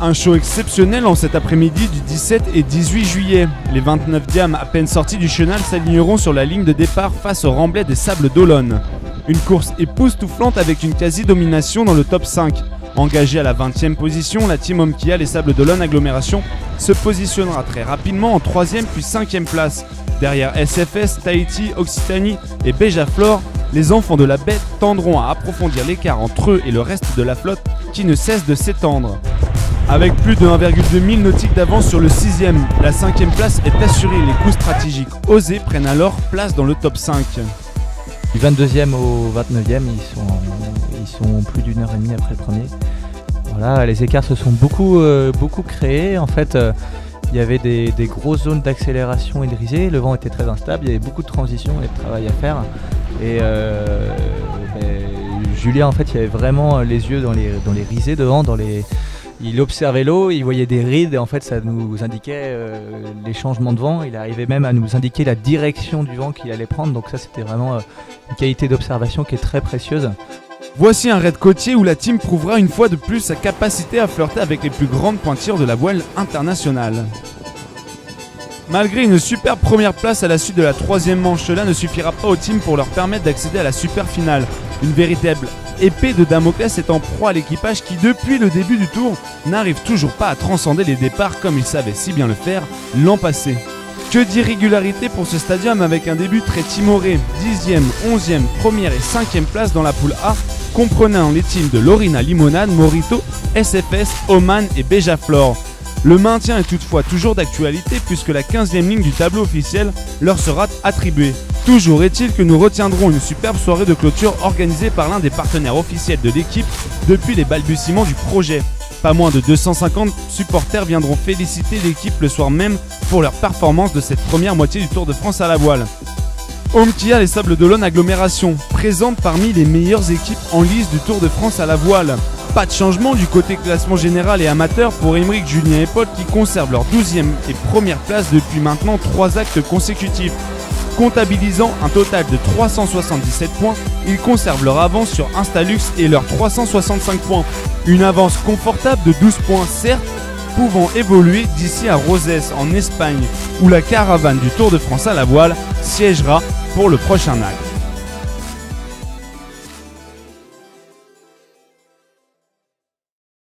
Un show exceptionnel en cet après-midi du 17 et 18 juillet. Les 29 diams à peine sortis du chenal s'aligneront sur la ligne de départ face au remblai des Sables d'Olonne. Une course époustouflante avec une quasi-domination dans le top 5. Engagée à la 20e position, la team Omkia, les Sables d'Olonne Agglomération, se positionnera très rapidement en 3e puis 5e place. Derrière SFS, Tahiti, Occitanie et Béjaflor, les enfants de la bête tendront à approfondir l'écart entre eux et le reste de la flotte qui ne cesse de s'étendre. Avec plus de 1,2 mille nautiques d'avance sur le 6e, la 5e place est assurée. Les coups stratégiques osés prennent alors place dans le top 5. Du 22e au 29e, ils sont plus d'une heure et demie après le premier. Voilà, les écarts se sont beaucoup créés. En fait, il y avait des grosses zones d'accélération et de risée. Le vent était très instable, il y avait beaucoup de transitions et de travail à faire. Et Julien, en fait, il avait vraiment les yeux dans les risées devant, il observait l'eau, il voyait des rides et en fait ça nous indiquait les changements de vent. Il arrivait même à nous indiquer la direction du vent qu'il allait prendre, donc ça c'était vraiment une qualité d'observation qui est très précieuse. Voici un raid côtier où la team prouvera une fois de plus sa capacité à flirter avec les plus grandes pointures de la voile internationale. Malgré une superbe première place à la suite de la 3e manche, cela ne suffira pas aux teams pour leur permettre d'accéder à la super finale. Une véritable épée de Damoclès est en proie à l'équipage qui, depuis le début du tour, n'arrive toujours pas à transcender les départs comme il savait si bien le faire l'an passé. Que d'irrégularité pour ce stadium avec un début très timoré. 10e, 11e, 1re et 5e place dans la poule A, comprenant les teams de Lorina Limonade, Morito, SFS, Oman et Béjaflor. Le maintien est toutefois toujours d'actualité puisque la 15e ligne du tableau officiel leur sera attribuée. Toujours est-il que nous retiendrons une superbe soirée de clôture organisée par l'un des partenaires officiels de l'équipe depuis les balbutiements du projet. Pas moins de 250 supporters viendront féliciter l'équipe le soir même pour leur performance de cette première moitié du Tour de France à la voile. Omkia, les Sables d'Olonne Agglomération, présente parmi les meilleures équipes en lice du Tour de France à la voile. Pas de changement du côté classement général et amateur pour Émeric, Julien et Paul qui conservent leur 12e et première place depuis maintenant 3 actes consécutifs. Comptabilisant un total de 377 points, ils conservent leur avance sur Instalux et leurs 365 points. Une avance confortable de 12 points certes, pouvant évoluer d'ici à Rosès en Espagne où la caravane du Tour de France à la voile siégera pour le prochain acte.